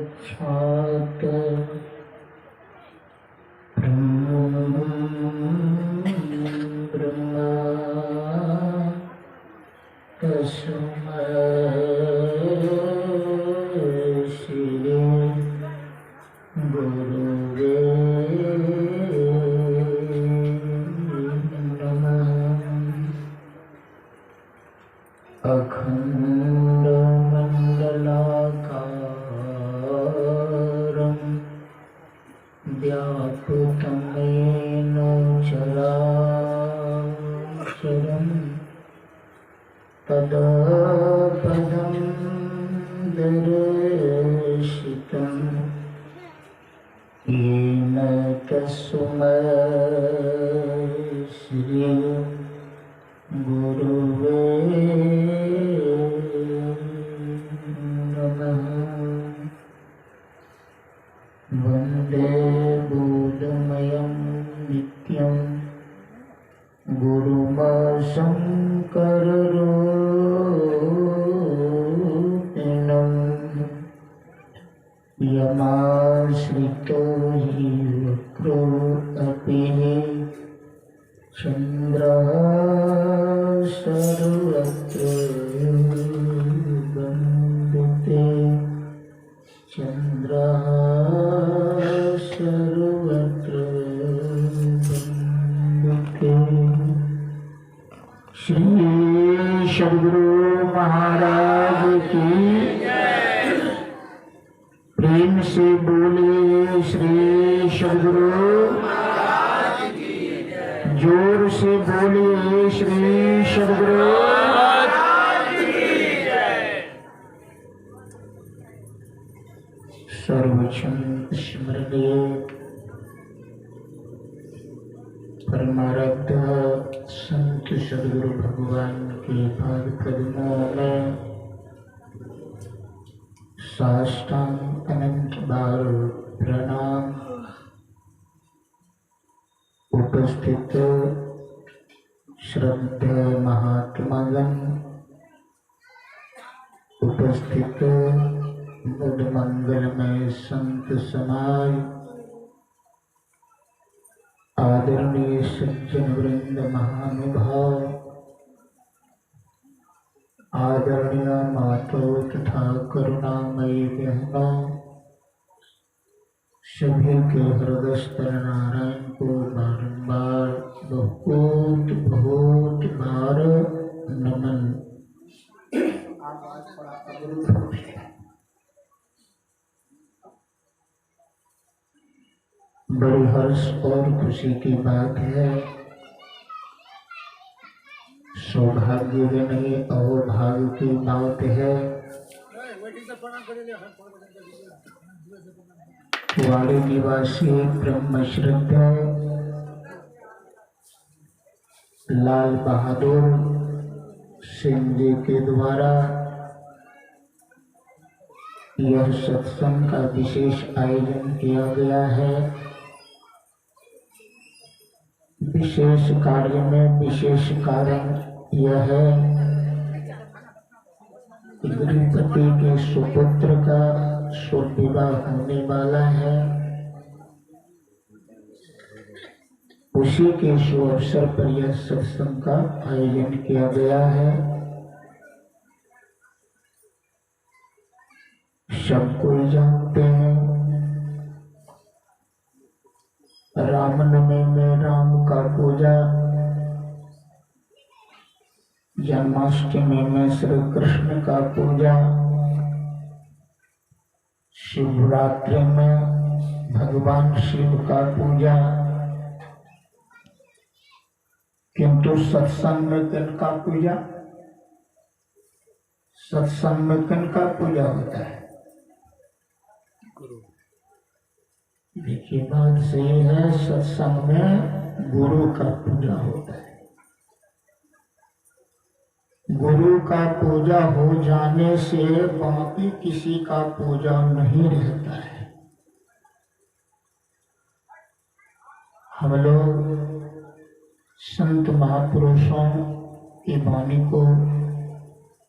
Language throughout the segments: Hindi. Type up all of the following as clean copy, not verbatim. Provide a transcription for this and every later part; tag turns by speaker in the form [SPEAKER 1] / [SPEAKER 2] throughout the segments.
[SPEAKER 1] साक्षात् ब्रह्म तस्मै श्री गुरुवे नमः। अखण्डमण्डलाकारं व्यापृतं येन चराचरं तत्पदं दर्शितं येन तस्मै श्री गुरुवे नमः। वन्दे बोधमयं नित्यं गुरुमशङ्कररूपिणं यमाश्रितो हि वक्रो अपि चन्द्रः सर्वत्र वन्दते चन्द्रः सर्वत्र वन्दते। श्री सद्गुरु महाराज की प्रेम से बोले श्री सद्गुरु, जोर से बोलिए श्री सद्गुरु। सर्वक्षण स्मरणीय परमाराध्य संत सद्गुरु भगवान के पाद कदमों में साष्टांग अनंत बार प्रणाम। उपस्थित श्रद्धेय महात्मागण, उपस्थित बुद्ध मंगलमय संत समाज, आदरणीय सज्जन वृंद महानुभाव, आदरणीय माताओं तथा करुणामयी बहनों, सभी के हृदयस्थ नारायण को बारंबार बहुत बहुत बार नमन। बड़ी हर्ष और खुशी की बात है, सौभाग्य भी नहीं और भाग्य की बात है। वाड़ी निवासी ब्रह्म श्रद्धा लाल बहादुर सिंह जी के द्वारा यह सत्संग का विशेष आयोजन किया गया है। विशेष कार्य में विशेष कारण यह है कि गृहपति के सुपुत्र का शुभ विवाह होने वाला है। उसी के शुभ अवसर पर यह सत्संग का आयोजन किया गया है। सब कोई जानते हैं, रामनवमी में राम का पूजा, जन्माष्टमी में श्री कृष्ण का पूजा, शिवरात्रि में भगवान शिव का पूजा, किंतु सत्संग में किनका पूजा? सत्संग में किनका पूजा होता है? देखिए बात सही है, सत्संग में गुरु का पूजा होता है। गुरु का पूजा हो जाने से बाकी किसी का पूजा नहीं रहता है। हम लोग संत महापुरुषों की वाणी को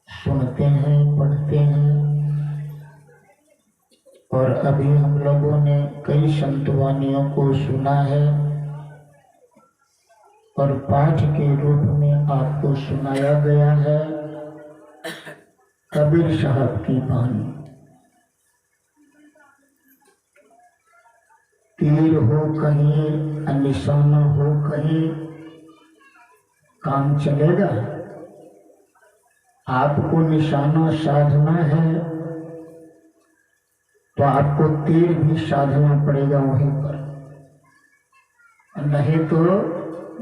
[SPEAKER 1] सुनते हैं, पढ़ते हैं और अभी हम लोगों ने कई संतवानियों को सुना है और पाठ के रूप में आपको सुनाया गया है कबीर साहब की वाणी। तीर हो कहीं, निशाना हो कहीं, काम चलेगा। आपको निशाना साधना है तो आपको तीर भी साधना पड़ेगा वहीं पर, नहीं तो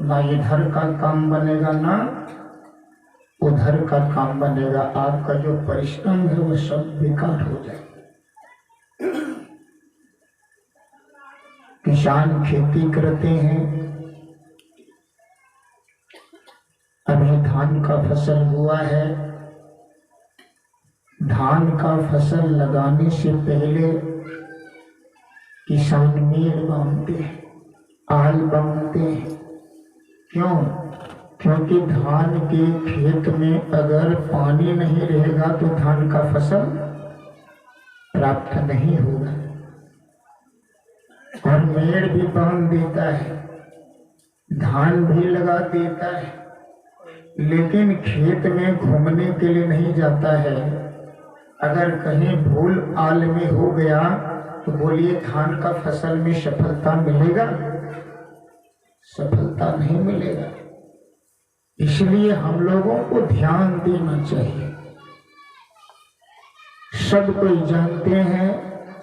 [SPEAKER 1] ना इधर का काम बनेगा ना उधर का काम बनेगा। आपका जो परिश्रम है वो सब बेकार हो जाएगा। किसान खेती करते हैं, अभी धान का फसल हुआ है। धान का फसल लगाने से पहले किसान मेड़ बांधते हैं, आल बांधते हैं। क्यों? क्योंकि धान के खेत में अगर पानी नहीं रहेगा तो धान का फसल प्राप्त नहीं होगा। और मेड़ भी बांध देता है, धान भी लगा देता है, लेकिन खेत में घूमने के लिए नहीं जाता है। अगर कहीं भूल आल में हो गया तो बोलिए धान का फसल में सफलता मिलेगा? सफलता नहीं मिलेगा। इसलिए हम लोगों को ध्यान देना चाहिए। सब कोई जानते हैं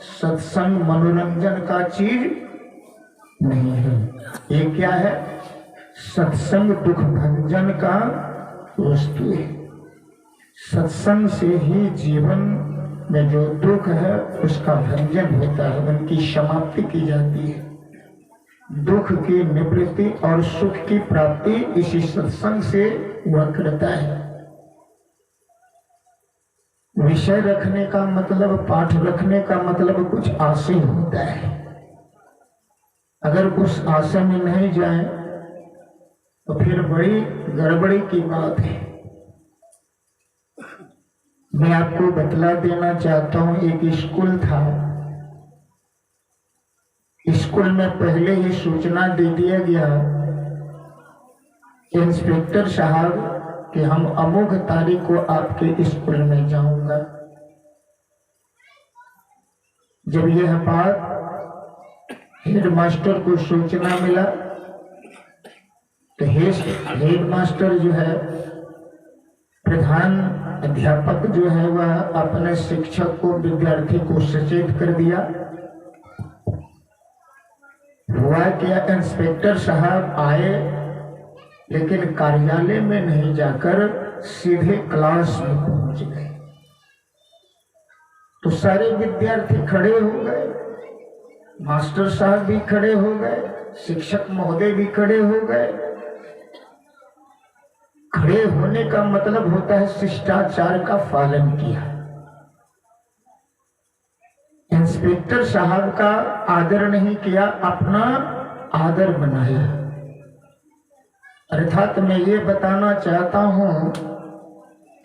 [SPEAKER 1] सत्संग मनोरंजन का चीज नहीं है। ये क्या है? सत्संग दुख भंजन का वस्तु है। सत्संग से ही जीवन में जो दुख है उसका भंजन होता है, उनकी समाप्ति की जाती है। दुख की निवृत्ति और सुख की प्राप्ति इसी सत्संग से हुआ करता है। विषय रखने का मतलब, पाठ रखने का मतलब कुछ आशय होता है। अगर उस आशय में नहीं जाए तो फिर बड़ी गड़बड़ी की बात है। मैं आपको बतला देना चाहता हूं, एक स्कूल था। स्कूल में पहले ही सूचना दे दिया गया इंस्पेक्टर साहब कि हम अमुक तारीख को आपके स्कूल में जाऊंगा। जब यह बात हेडमास्टर को सूचना मिला तो हेडमास्टर जो है, प्रधान अध्यापक जो है, वह अपने शिक्षक को, विद्यार्थी को सचेत कर दिया। हुआ क्या, इंस्पेक्टर साहब आए लेकिन कार्यालय में नहीं जाकर सीधे क्लास में पहुंच गए। तो सारे विद्यार्थी खड़े हो गए, मास्टर साहब भी खड़े हो गए, शिक्षक महोदय भी खड़े हो गए। खड़े होने का मतलब होता है शिष्टाचार का पालन किया। इंस्पेक्टर साहब का आदर नहीं किया, अपना आदर बनाया। अर्थात मैं ये बताना चाहता हूं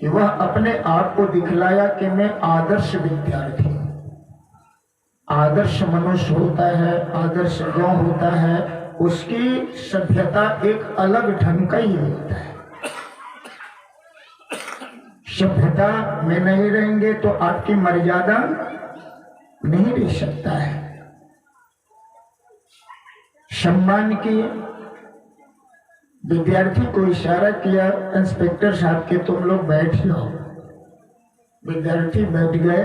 [SPEAKER 1] कि वह अपने आप को दिखलाया कि मैं आदर्श विद्यार्थी हूं। आदर्श मनुष्य होता है, आदर्श गांव होता है, उसकी सभ्यता एक अलग ढंग का ही होता है। सभ्यता में नहीं रहेंगे तो आपकी मर्यादा नहीं रह सकता है। सम्मान की विद्यार्थी को इशारा किया, इंस्पेक्टर साहब के तुम लोग बैठ जाओ। विद्यार्थी बैठ गए।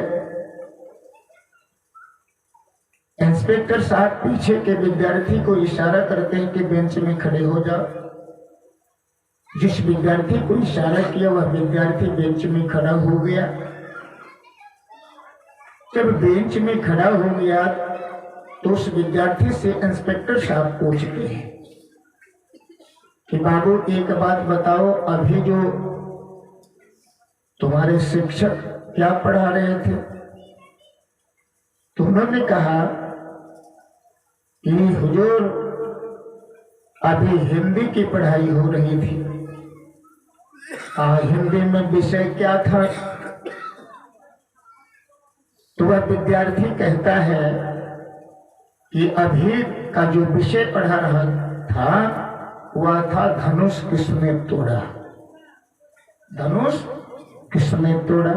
[SPEAKER 1] इंस्पेक्टर साहब पीछे के विद्यार्थी को इशारा करते हैं कि बेंच में खड़े हो जाओ। जिस विद्यार्थी को इशारा किया वह विद्यार्थी बेंच में खड़ा हो गया। जब बेंच में खड़ा हो गया तो उस विद्यार्थी से इंस्पेक्टर साहब पूछते हैं कि बाबू एक बात बताओ, अभी जो तुम्हारे शिक्षक क्या पढ़ा रहे थे? तो उन्होंने कहा कि हुजूर अभी हिंदी की पढ़ाई हो रही थी। हिंदी में विषय क्या था? तो वह विद्यार्थी कहता है कि अभी का जो विषय पढ़ा रहा था वह था धनुष किसने तोड़ा। धनुष किसने तोड़ा।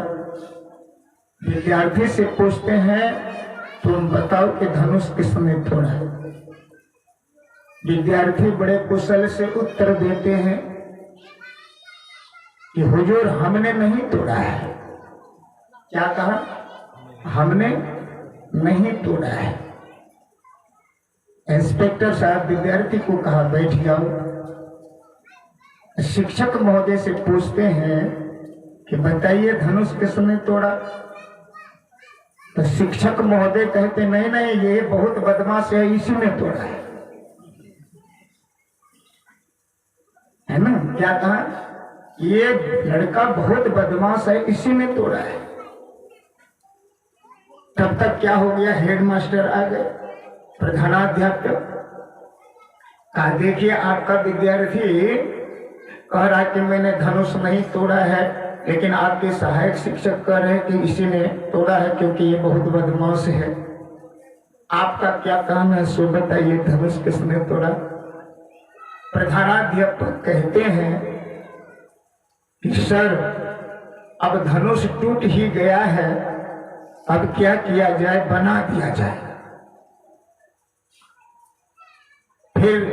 [SPEAKER 1] विद्यार्थी से पूछते हैं तुम बताओ कि धनुष किसने तोड़ा। विद्यार्थी बड़े कुशल से उत्तर देते हैं कि हुजूर हमने नहीं तोड़ा है। क्या कहा? हमने नहीं तोड़ा है। इंस्पेक्टर साहब विद्यार्थी को कहा बैठ जाओ। शिक्षक महोदय से पूछते हैं कि बताइए धनुष किसने तोड़ा। तो शिक्षक महोदय कहते नहीं नहीं ये बहुत बदमाश है इसी ने तोड़ा है ना। क्या कहा? ये लड़का बहुत बदमाश है इसी ने तोड़ा है। तब तक क्या हो गया, हेडमास्टर आ गए, प्रधानाध्यापक कहा देखिए आपका विद्यार्थी कह रहा है कि मैंने धनुष नहीं तोड़ा है, लेकिन आपके सहायक शिक्षक कह रहे हैं कि इसी ने तोड़ा है क्योंकि ये बहुत बदमाश है। आपका क्या काम है सो बताइए धनुष किसने तोड़ा। प्रधानाध्यापक कहते हैं कि सर अब धनुष टूट ही गया है, अब क्या किया जाए, बना दिया जाए। फिर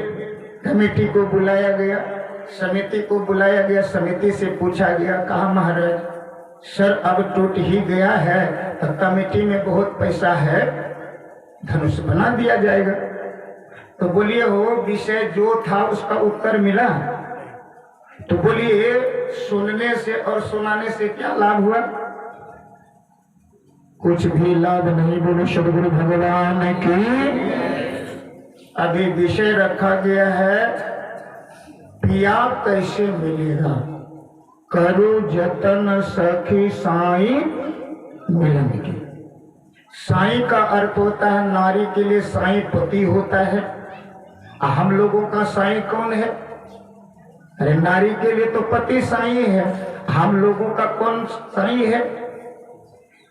[SPEAKER 1] कमेटी को बुलाया गया, समिति को बुलाया गया, समिति से पूछा गया, कहा महाराज सर अब टूट ही गया है तो कमेटी में बहुत पैसा है, धनुष बना दिया जाएगा। तो बोलिए वो विषय जो था उसका उत्तर मिला। तो बोलिए सुनने से और सुनाने से क्या लाभ हुआ? कुछ भी लाभ नहीं। बोलो सद्गुरु भगवान की। अभी विषय रखा गया है पिया कैसे मिलेगा, करो जतन सखी साई मिलन की। साई का अर्थ होता है नारी के लिए साई पति होता है। हम लोगों का साई कौन है? अरे नारी के लिए तो पति साई है, हम लोगों का कौन साई है?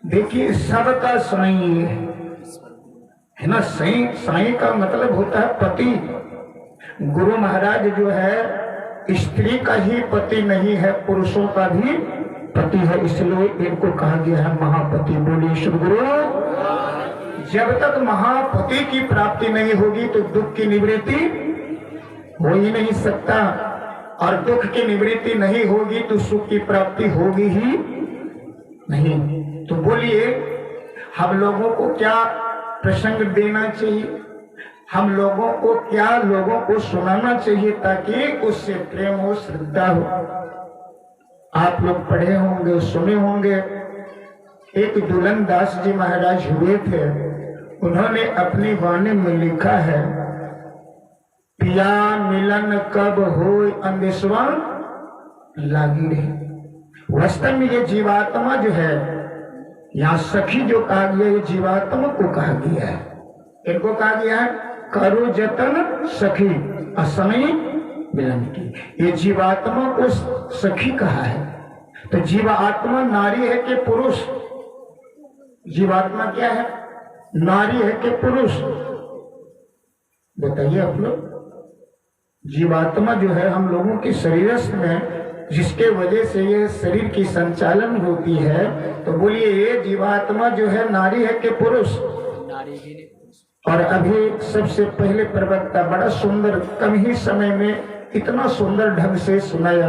[SPEAKER 1] देखिए सबका साई है ना। साई का मतलब होता है पति। गुरु महाराज जो है स्त्री का ही पति नहीं है, पुरुषों का भी पति है, इसलिए इनको कहा गया है महापति। बोलिए सद्गुरु। जब तक महापति की प्राप्ति नहीं होगी तो दुख की निवृत्ति हो ही नहीं सकता, और दुख की निवृत्ति नहीं होगी तो सुख की प्राप्ति होगी ही नहीं। तो बोलिए हम लोगों को क्या प्रसंग देना चाहिए, हम लोगों को क्या लोगों को सुनाना चाहिए ताकि उससे प्रेम हो, श्रद्धा हो। आप लोग पढ़े होंगे, सुने होंगे, एक दुल्हन दास जी महाराज हुए थे, उन्होंने अपनी वाणी में लिखा है पिया मिलन कब होय अंदेशवा लागी रहे। वास्तव में ये जीवात्मा जो है, यहाँ सखी जो कहा गया ये जीवात्मा को कहा गया है। इनको कहा गया है करो जतन सखी असमय मिलन की। ये जीवात्मा को सखी कहा है। तो जीवात्मा नारी है कि पुरुष? जीवात्मा क्या है? नारी है कि पुरुष? बताइए आप लोग। जीवात्मा जो है हम लोगों के शरीर में, जिसके वजह से ये शरीर की संचालन होती है, तो बोलिए ये जीवात्मा जो है नारी है कि पुरुष? और अभी सबसे पहले प्रवक्ता बड़ा सुंदर, कम ही समय में इतना सुंदर ढंग से सुनाया,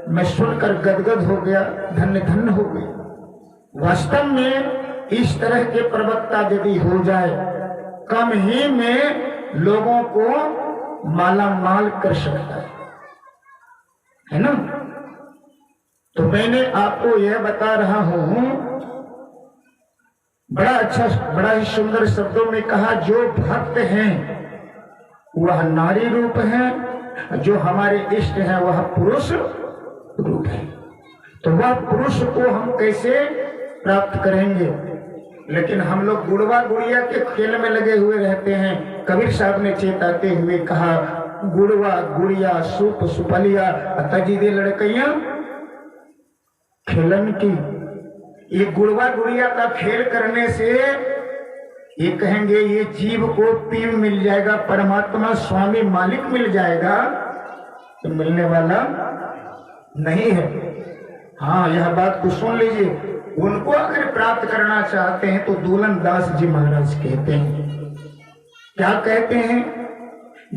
[SPEAKER 1] मैं सुनकर गदगद हो गया, धन्य धन्य हो गया। वास्तव में इस तरह के प्रवक्ता यदि हो जाए, कम ही में लोगों को माला माल कर सकता है ना। तो मैंने आपको यह बता रहा हूं, बड़ा अच्छा, बड़ा ही सुंदर शब्दों में कहा, जो भक्त हैं वह नारी रूप है, जो हमारे इष्ट हैं वह पुरुष रूप है। तो वह पुरुष को हम कैसे प्राप्त करेंगे? लेकिन हम लोग गुड़वा गुड़िया के खेल में लगे हुए रहते हैं। कबीर साहब ने चेताते हुए कहा गुड़वा गुड़िया सुप सुपलिया तजी दे लड़कैया खेलन की। ये गुड़वा गुड़िया का खेल करने से ये कहेंगे ये जीव को पीव मिल जाएगा, परमात्मा स्वामी मालिक मिल जाएगा, तो मिलने वाला नहीं है। हाँ, यह बात को सुन लीजिए। उनको अगर प्राप्त करना चाहते हैं तो दूलन दास जी महाराज कहते हैं, क्या कहते हैं?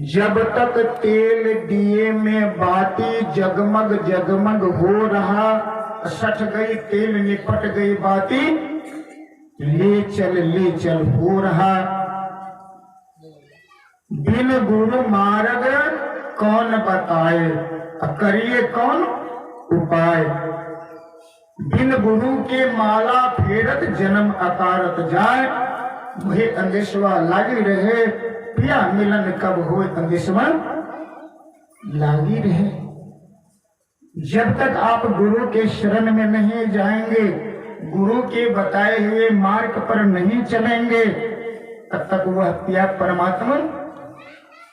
[SPEAKER 1] जब तक तेल दिए में बाती जगमग जगमग हो रहा, सठ गई तेल निपट गई बाती, ले चल हो रहा। बिन गुरु मार्ग कौन बताए, करिए कौन उपाय। बिन गुरु के माला फेरत जन्म अकारत जाए, वही अंदेशवा लागी रहे, पिया मिलन कब हो अंदेशवा लागी रहे। जब तक आप गुरु के शरण में नहीं जाएंगे, गुरु के बताए हुए मार्ग पर नहीं चलेंगे, तब तक वह पिया परमात्मा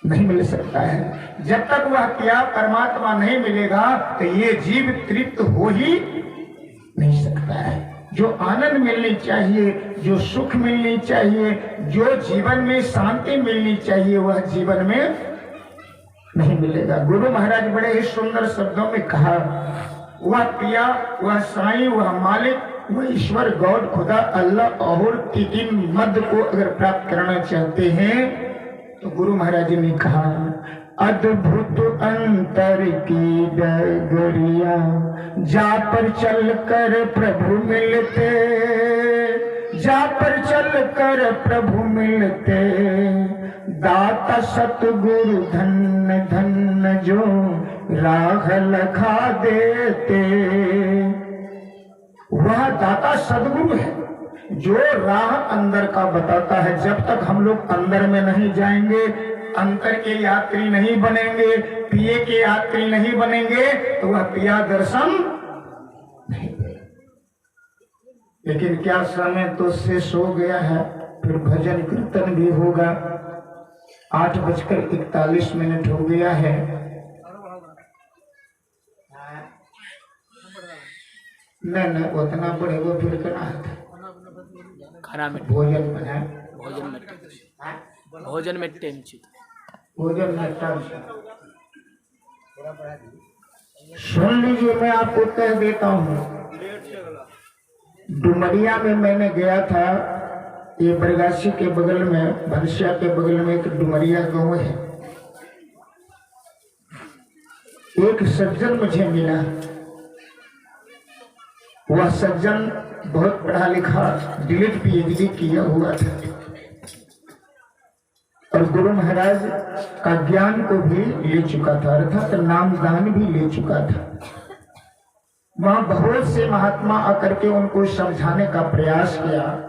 [SPEAKER 1] नहीं मिल सकता है। जब तक वह पिया परमात्मा नहीं मिलेगा तो ये जीव तृप्त हो ही नहीं सकता है। जो आनंद मिलनी चाहिए, जो सुख मिलनी चाहिए, जो जीवन में शांति मिलनी चाहिए, वह जीवन में नहीं मिलेगा। गुरु महाराज बड़े ही सुंदर शब्दों में कहा, वह पिया, वह साईं, वह मालिक, वह ईश्वर गॉड खुदा अल्लाह और तीन मध्य को अगर प्राप्त करना चाहते हैं तो गुरु महाराज जी ने कहा, अद्भुत अंतर की डगरिया, जा पर चल कर प्रभु मिलते, जा पर चल कर प्रभु मिलते, दाता सतगुरु धन्य धन्य जो राह लखा देते। वह दाता सदगुरु है जो राह अंदर का बताता है। जब तक हम लोग अंदर में नहीं जाएंगे, अंतर के यात्री नहीं बनेंगे, पिए के यात्री नहीं बनेंगे, तो वह पिया दर्शन नहीं देगा। लेकिन क्या समय तो शेष हो गया है, फिर भजन कीर्तन भी होगा। 8:41 हो गया है। नहीं उतना बड़े वो फिर करना है, भोजन में है,
[SPEAKER 2] भोजन में टाइम
[SPEAKER 1] भोजन में टाइम। सुन लीजिए, मैं आपको कह देता हूँ, डुमरिया में मैंने गया था। ये बरगासी के बगल में, भरसिया के बगल में एक डुमरिया गांव है। एक सज्जन मुझे मिला। वह सज्जन बहुत पढ़ा लिखा, डीलिट PhD किया हुआ था और गुरु महाराज का ज्ञान को भी ले चुका था, अर्थात नाम दान भी ले चुका था। वहां बहुत से महात्मा आकर के उनको समझाने का प्रयास किया।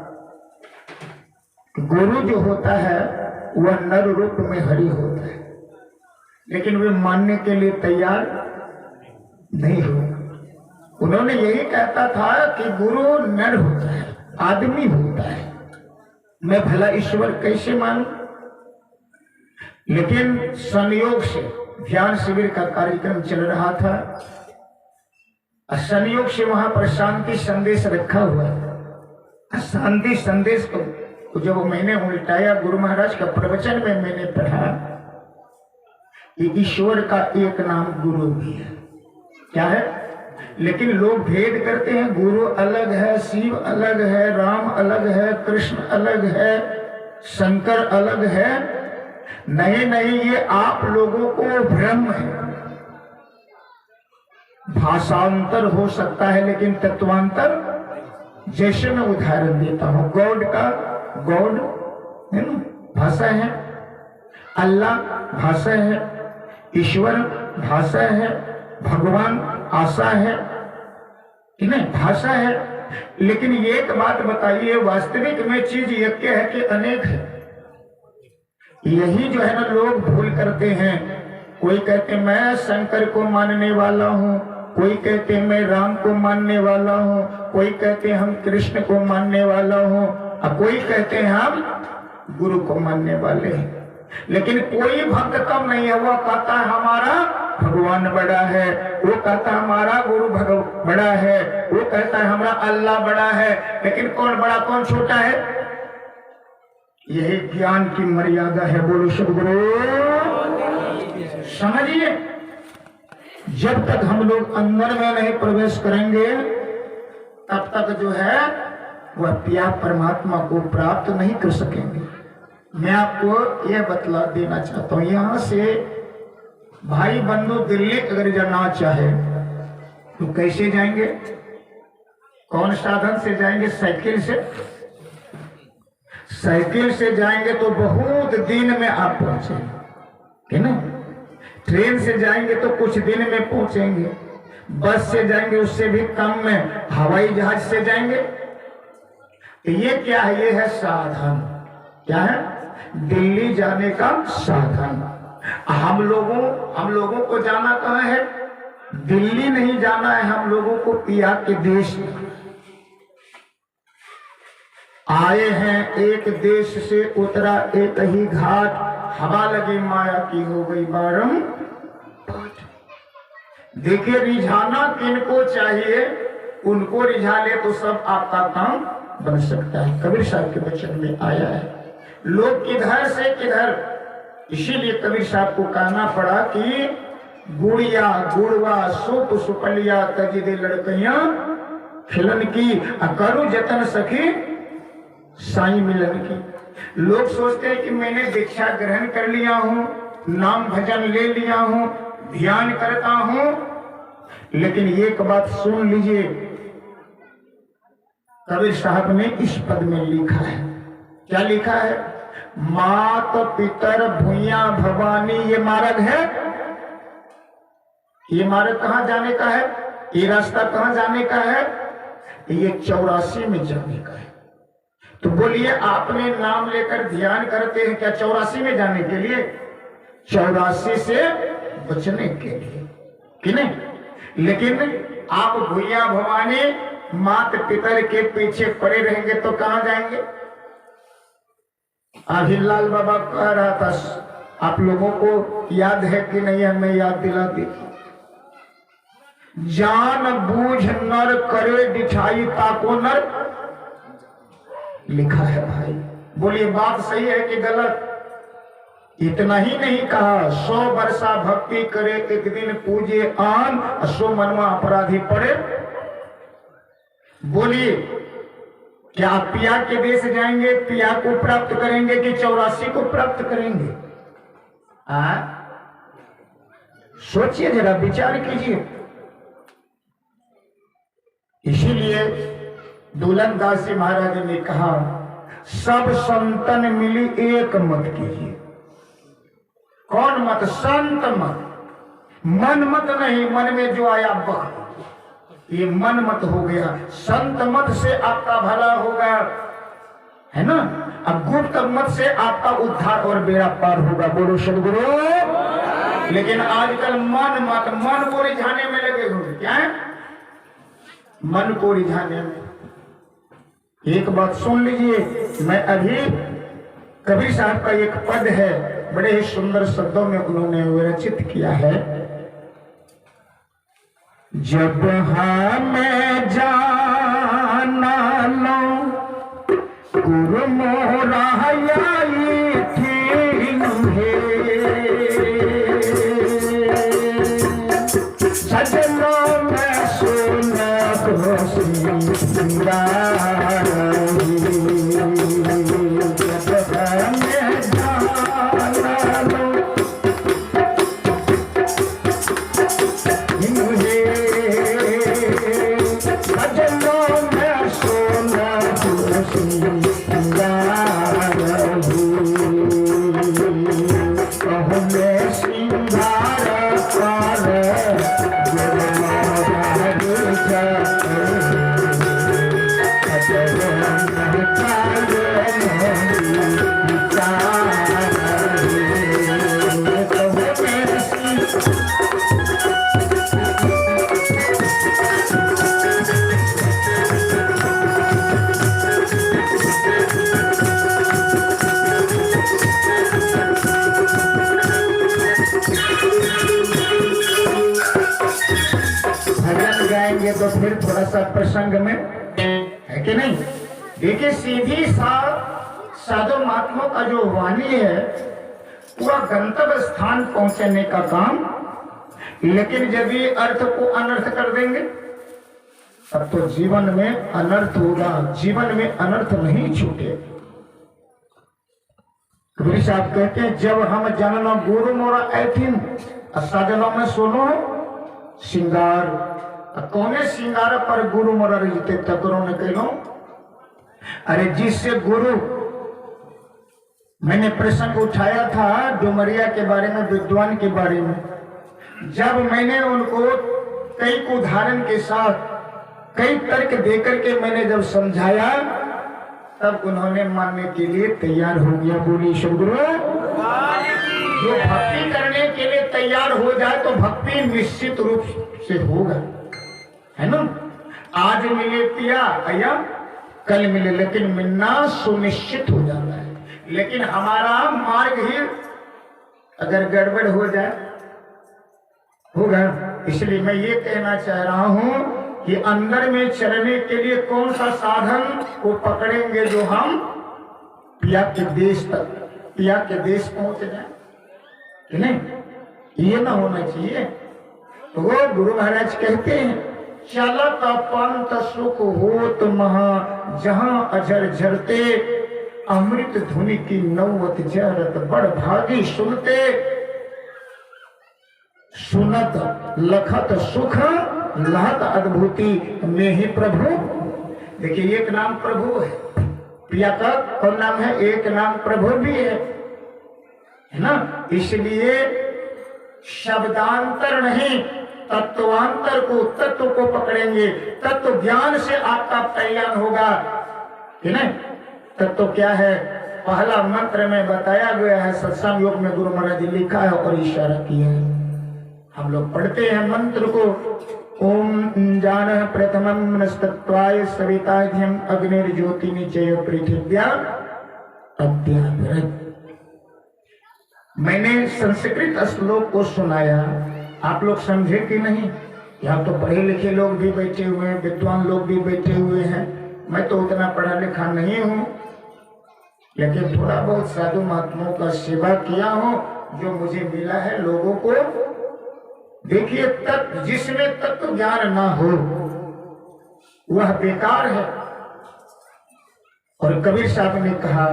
[SPEAKER 1] गुरु जो होता है वह नर रूप में हरि होता है, लेकिन वे मानने के लिए तैयार नहीं हुए। उन्होंने यही कहता था कि गुरु नर होता है, आदमी होता है, मैं भला ईश्वर कैसे मानूं। लेकिन संयोग से ध्यान शिविर का कार्यक्रम चल रहा था, संयोग से वहां पर शांति संदेश रखा हुआ था। शांति संदेश को जब मैंने उल्टाया, गुरु महाराज का प्रवचन में मैंने पढ़ा कि ईश्वर का एक नाम गुरु भी है। क्या है? लेकिन लोग भेद करते हैं, गुरु अलग है, शिव अलग है, राम अलग है, कृष्ण अलग है, शंकर अलग है। नहीं नहीं, ये आप लोगों को भ्रम है। भाषांतर हो सकता है लेकिन तत्वांतर, जैसे मैं उदाहरण देता हूं, गॉड का गॉड है ना, भाषा है, अल्लाह भाषा है, ईश्वर भाषा है, भगवान आशा है कि नहीं, भाषा है। लेकिन एक बात बताइए, वास्तविक में चीज एक है कि अनेक है? यही जो है ना लोग भूल करते हैं। कोई कहते मैं शंकर को मानने वाला हूँ, कोई कहते मैं राम को मानने वाला हूँ, कोई कहते हम कृष्ण को मानने वाला हूँ, और कोई कहते हैं हम गुरु को मानने वाले हैं। लेकिन कोई भक्त कम नहीं है। वो कहता है हमारा भगवान बड़ा है, वो कहता है हमारा गुरु बड़ा है, वो कहता है हमारा अल्लाह बड़ा है। लेकिन कौन बड़ा कौन छोटा है, यही ज्ञान की मर्यादा है। बोलो सद्गुरु। समझिए, जब तक हम लोग अंदर में नहीं प्रवेश करेंगे तब तक जो है वह पिया परमात्मा को प्राप्त नहीं कर सकेंगे। मैं आपको यह बतला देना चाहता हूं, यहां से भाई बंधु दिल्ली अगर जाना चाहे तो कैसे जाएंगे, कौन साधन से जाएंगे? साइकिल से। साइकिल से जाएंगे तो बहुत दिन में आप पहुंचेंगे, है ना। ट्रेन से जाएंगे तो कुछ दिन में पहुंचेंगे, बस से जाएंगे उससे भी कम में, हवाई जहाज से जाएंगे। तो ये क्या है? ये है साधन। क्या है? दिल्ली जाने का साधन। हम लोगों को जाना कहाँ है? दिल्ली नहीं जाना है, हम लोगों को पिया के देश आए हैं। एक देश से उतरा एक ही घाट, हवा लगी माया की हो गई बारंबार। देखिए, रिझाना किनको चाहिए, उनको रिझा ले तो सब आपका काम बन सकता है। कबीर साहब के वचन में आया है, लोग किधर से किधर। इसीलिए कबीर साहब को कहना पड़ा कि गुड़िया गुड़वा सुप सुपलिया तजिदे लड़कियां खिलन की, करू जतन सखी साई मिलन की। लोग सोचते हैं कि मैंने दीक्षा ग्रहण कर लिया हूं, नाम भजन ले लिया हूं, ध्यान करता हूं, लेकिन एक बात सुन लीजिए, कबीर साहब ने इस पद में लिखा है। क्या लिखा है? मात पितर भुइया भवानी, ये मार्ग है। ये मार्ग कहां जाने का है? ये रास्ता कहां जाने का है? ये 84 में जाने का है। तो बोलिए, आपने नाम लेकर ध्यान करते हैं क्या 84 में जाने के लिए? 84 से बचने के लिए, कि नहीं? लेकिन आप भुइया भवानी मात पितर के पीछे पड़े रहेंगे तो कहां जाएंगे? अभी लाल बाबा कह रहा था, आप लोगों को याद है कि नहीं है? मैं याद दिला दी। जान बूझ नर करे दिठाई ताको नर, लिखा है भाई। बोलिए, बात सही है कि गलत? इतना ही नहीं कहा, 100 वर्षा भक्ति करे एक दिन पूजे आन, 100 मनवा अपराधी पड़े। बोलिए, क्या आप पिया के देश जाएंगे, पिया को प्राप्त करेंगे कि 84 को प्राप्त करेंगे? सोचिए, जरा विचार कीजिए। इसीलिए दुल्हन दास जी महाराज ने कहा, सब संतन मिली एक मत कीजिए। कौन मत? संत मत। मन मत नहीं, मन में जो आया वक्त, ये मन मत हो गया। संत मत से आपका भला होगा, है ना। अब गुप्त मत से आपका उद्धार और बेड़ा पार होगा। बोलो सद्गुरु। लेकिन आजकल मन मत, मन को रिझाने में लगे हुए। क्या है? मन को रिझाने में। एक बात सुन लीजिए, मैं अभी कबीर साहब का एक पद है, बड़े ही सुंदर शब्दों में उन्होंने विरचित किया है। जब हमें जाना लो गुरु मोरा आई थी सजनों में सुना को सिंगार। आएंगे तो फिर थोड़ा सा प्रसंग में, है कि नहीं। देखिए सीधी साधु महात्मा का जो वाणी है पूरा गंतव्य स्थान पहुंचने का काम, लेकिन जब ये अर्थ को अनर्थ कर देंगे तब तो जीवन में अनर्थ होगा, जीवन में अनर्थ नहीं छूटे। कबीर साहब कहते हैं जब हम जननो गुरु मोरा ऐथिन साधनों में सुनो सिंगार, कौने सिंगार पर गुरु मोरा रजते तकरो ने कहो। अरे जिससे गुरु, मैंने प्रसंग उठाया था डुमरिया के बारे में, विद्वान के बारे में, जब मैंने उनको कई उदाहरण के साथ कई तर्क देकर के मैंने जब समझाया तब उन्होंने मानने के लिए तैयार हो गया। बोली सदगुरु। जो भक्ति करने के लिए तैयार हो जाए तो भक्ति निश्चित रूप से होगा, है ना। आज मिले पिया अया कल मिले, लेकिन मिलना सुनिश्चित हो जाता है। लेकिन हमारा मार्ग ही अगर गड़बड़ हो जाए होगा। इसलिए मैं ये कहना चाह रहा हूं कि अंदर में चलने के लिए कौन सा साधन को पकड़ेंगे जो हम पिया के देश तक, पिया के देश पहुंच जाए, कि नहीं। ये ना होना चाहिए। तो वो गुरु महाराज कहते हैं चलत पंथ सुख होत महा जहां अजर झरते, अमृत धुनि की नौवत जरत बड़ भागी सुनते, सुनत लखत सुख लहत अद्भुति में ही प्रभु। देखिए एक नाम प्रभु है, पिया का और नाम है, एक नाम प्रभु भी है ना। इसलिए शब्दांतर नहीं तत्वांतर को, तत्व को पकड़ेंगे। तत्व ज्ञान से आपका कल्याण होगा, है ना। तत्व क्या है, पहला मंत्र में बताया गया है, सत्संग योग में गुरु महाराज जी लिखा है और इशारा किया है। हम लोग पढ़ते हैं मंत्र को, ओम जान प्रथमं नस्तत्वाय सविताध्यम अग्निर्ज्योति निचय पृथिव्या अद्यावृत। मैंने संस्कृत श्लोक को सुनाया, आप लोग समझे कि नहीं। यहाँ तो पढ़े लिखे लोग भी बैठे हुए हैं, विद्वान लोग भी बैठे हुए हैं। मैं तो उतना पढ़ा लिखा नहीं हूँ, लेकिन थोड़ा बहुत साधु महात्माओं का सेवा किया हूँ जो मुझे मिला है लोगों को। देखिए तत्व, जिसमें तत्व ज्ञान ना हो वह बेकार है। और कबीर साहब ने कहा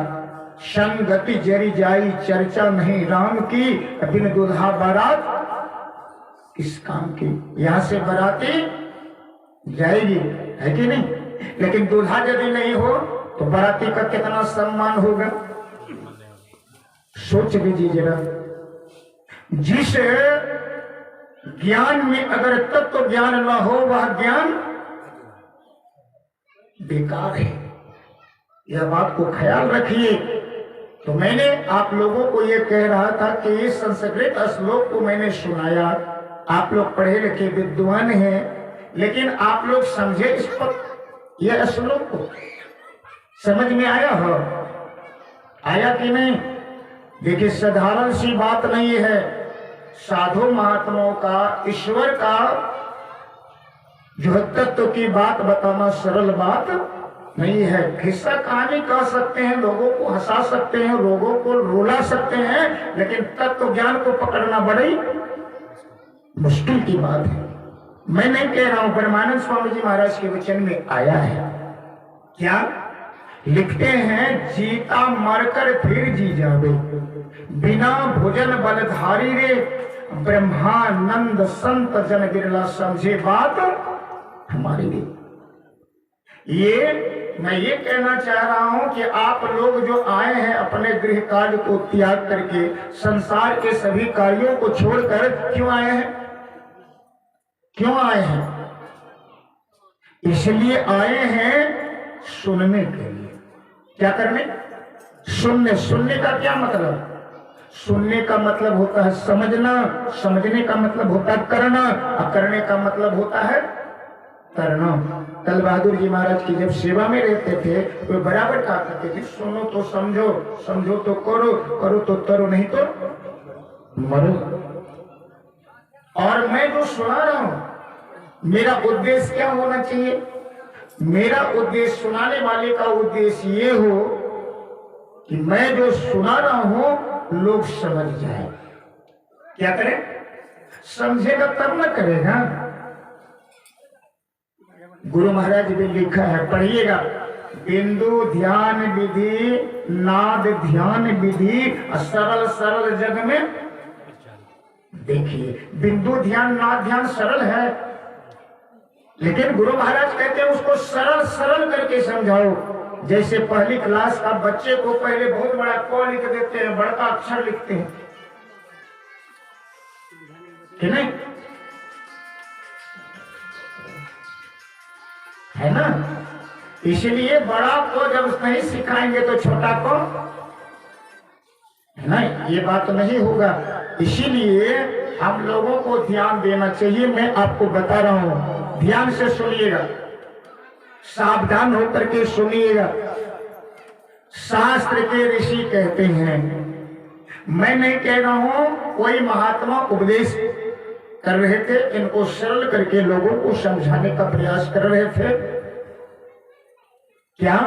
[SPEAKER 1] संगति जरी जाई चर्चा नहीं राम की, बिन दुल्हा बारात किस काम की। यहां से बाराती जाएगी, है कि नहीं, लेकिन दूल्हा यदि नहीं हो तो बाराती का कितना सम्मान होगा, सोच लीजिए जरा। जिस ज्ञान में अगर तत्व ज्ञान न हो वह ज्ञान बेकार है, यह बात को ख्याल रखिए। तो मैंने आप लोगों को यह कह रहा था कि इस संस्कृत श्लोक को मैंने सुनाया। आप लोग पढ़े लिखे विद्वान हैं, लेकिन आप लोग समझे इस पर, यह श्लोक को समझ में आया हो, आया कि नहीं। देखिए साधारण सी बात नहीं है। साधु महात्माओं का, ईश्वर का जो तत्व की बात बताना सरल बात नहीं है। किस्सा कहानी कह सकते हैं, लोगों को हंसा सकते हैं, लोगों को रुला सकते हैं, लेकिन तत्व ज्ञान को पकड़ना बड़ी मुश्किल की बात है। मैं नहीं कह रहा हूं, ब्रह्मानंद स्वामी जी महाराज के वचन में आया है। क्या लिखते हैं, जीता मरकर फिर जी जावे, बिना भोजन बलधारी रे, ब्रह्मानंद संत जन बिरला समझे बात हमारी भी। ये मैं ये कहना चाह रहा हूं कि आप लोग जो आए हैं अपने गृह कार्य को त्याग करके, संसार के सभी कार्यों को छोड़कर क्यों आए हैं, क्यों आए हैं? इसलिए आए हैं सुनने के लिए। क्या करने? सुनने। सुनने का क्या मतलब? सुनने का मतलब होता है समझना, समझने का मतलब होता है करना, और करने का मतलब होता है करना। तल बहादुर जी महाराज की जब सेवा में रहते थे तो बराबर कहा करते थे, सुनो तो समझो, समझो तो करो, करो तो तरो, नहीं तो मरो। और मैं जो सुना रहा हूं मेरा उद्देश्य क्या होना चाहिए? मेरा उद्देश्य, सुनाने वाले का उद्देश्य ये हो कि मैं जो सुना रहा हूं लोग समझ जाए। क्या करें? समझेगा तब ना करेगा। गुरु महाराज भी लिखा है, पढ़िएगा। बिंदु ध्यान विधि नाद ध्यान विधि सरल सरल जग में। देखिए, बिंदु ध्यान नाद ध्यान सरल है, लेकिन गुरु महाराज कहते हैं उसको सरल सरल करके समझाओ। जैसे पहली क्लास का बच्चे को पहले बहुत बड़ा क लिख देते हैं, बड़का अक्षर लिखते हैं कि नहीं, है ना? इसलिए बड़ा को जब नहीं सिखाएंगे तो छोटा को, है ना? ये बात नहीं होगा। इसीलिए हम लोगों को ध्यान देना चाहिए। मैं आपको बता रहा हूं, ध्यान से सुनिएगा, सावधान होकर के सुनिएगा। शास्त्र के ऋषि कहते हैं, मैं नहीं कह रहा हूं, कोई महात्मा उपदेश कर रहे थे, इनको सरल करके लोगों को समझाने का प्रयास कर रहे थे। क्या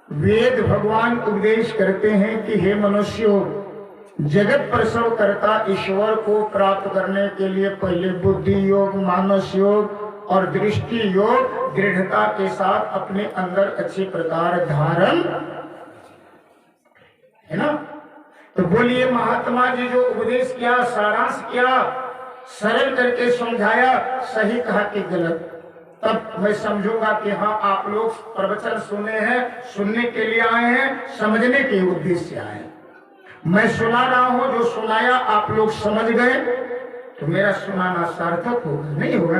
[SPEAKER 1] वेद भगवान उपदेश करते हैं कि हे मनुष्यों, जगत प्रसव करता ईश्वर को प्राप्त करने के लिए पहले बुद्धि योग, मानस योग और दृष्टि योग दृढ़ता के साथ अपने अंदर अच्छे प्रकार धारण, है ना? तो बोलिए, महात्मा जी जो उपदेश किया, सारांश किया, सरल करके समझाया, सही कहा कि गलत? तब मैं समझूंगा कि हाँ, आप लोग प्रवचन सुने हैं, सुनने के लिए आए हैं, समझने के उद्देश्य से आए हैं। मैं सुना रहा हूं, जो सुनाया आप लोग समझ गए तो मेरा सुनाना सार्थक होगा, नहीं होगा?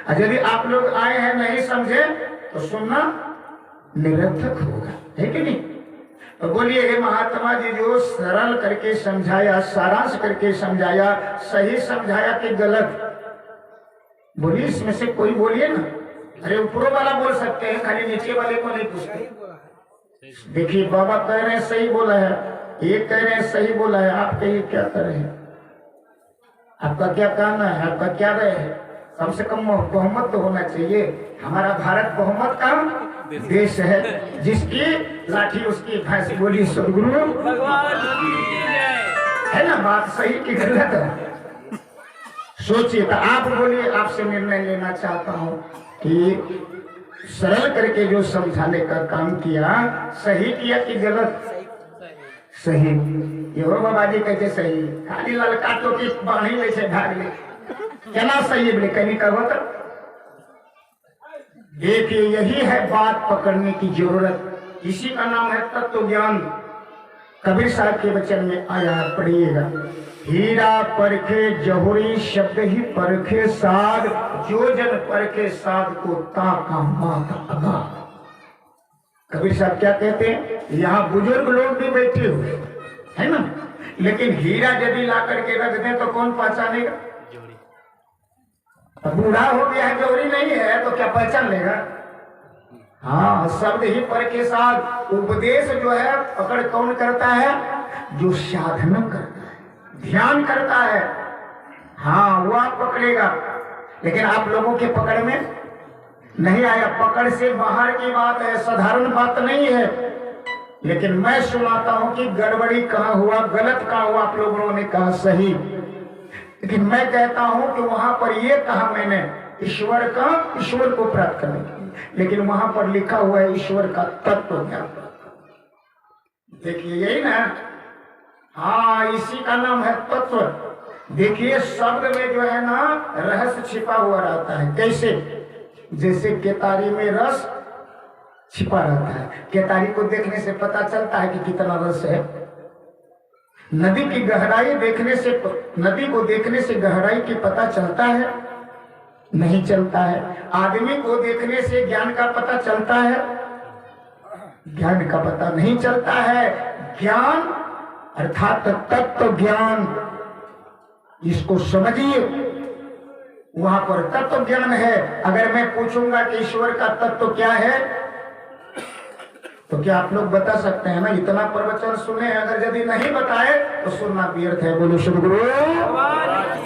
[SPEAKER 1] और यदि आप लोग आए हैं नहीं समझे तो सुनना निरर्थक होगा, है कि नहीं? तो बोलिए, हे महात्मा जी जो सरल करके समझाया, सारांश करके समझाया, सही समझाया कि गलत? बोलिए, इसमें से कोई बोलिए ना। अरे ऊपर वाला बोल सकते हैं, खाली नीचे वाले को नहीं पूछते। देखिए, बाबा कह रहे हैं सही बोला है, ये कह रहे हैं सही बोला है, आप कहिए क्या कर रहे हैं? आपका क्या कहना है? आपका क्या राय है? कम से कम बहुमत तो होना चाहिए। हमारा भारत बहुमत का देश है, जिसकी लाठी उसकी भैंस बोली सदगुरु है ना? बात सही कि गलत है? सोचिए। तो आप बोलिए, आपसे निर्णय लेना चाहता हूं कि सरल करके जो समझाने का काम किया, सही किया कि गलत? सही। ये हो बाबा जी कहते सही, खाली ललका तो की बाणी में से भाग ले, क्या सही बोले कहीं कहो तो? देखिए, यही है बात पकड़ने की जरूरत। इसी का नाम है तत्व ज्ञान। कबीर साहब के वचन में आया है, पढ़िएगा। हीरा परखे जहुरी शब्द ही परखे साध, जो जन परखे साध को ताका माता अगा। कबीर साहब क्या कहते हैं? यहाँ बुजुर्ग लोग भी बैठे हुए है ना, लेकिन हीरा यदि ला करके रख दें तो कौन पहचानेगा? बूढ़ा हो गया है, जौहरी नहीं है तो क्या पहचान लेगा? हाँ, शब्द ही पर के साथ उपदेश जो है पकड़ कौन करता है? जो साधना करता है, ध्यान करता है, हाँ वो आप पकड़ेगा। लेकिन आप लोगों के पकड़ में नहीं आया। पकड़ से बाहर की बात है, साधारण बात नहीं है। लेकिन मैं सुनाता हूं कि गड़बड़ी कहाँ हुआ, गलत कहाँ हुआ, आप लोगों ने कहा सही। लेकिन मैं कहता हूं कि वहां पर यह कहा मैंने ईश्वर को प्राप्त करने के लिए, लेकिन वहां पर लिखा हुआ है ईश्वर का तत्व ज्ञान। देखिए यही ना, हाँ इसी का नाम है तत्व। देखिए शब्द में जो है ना रहस्य छिपा हुआ रहता है। कैसे? जैसे केतारी में रस छिपा रहता है। केतारी को देखने से पता चलता है कि कितना रस है। नदी की गहराई देखने से, नदी को देखने से गहराई की पता चलता है? नहीं चलता है। आदमी को देखने से ज्ञान का पता चलता है? ज्ञान का पता नहीं चलता है। ज्ञान अर्थात तत्व ज्ञान, इसको समझिए। वहां पर तत्व ज्ञान है। अगर मैं पूछूंगा कि ईश्वर का तत्व क्या है, तो क्या आप लोग बता सकते हैं ना? इतना प्रवचन सुने, अगर यदि नहीं बताए तो सुनना व्यर्थ है। बोलो सद्गुरु।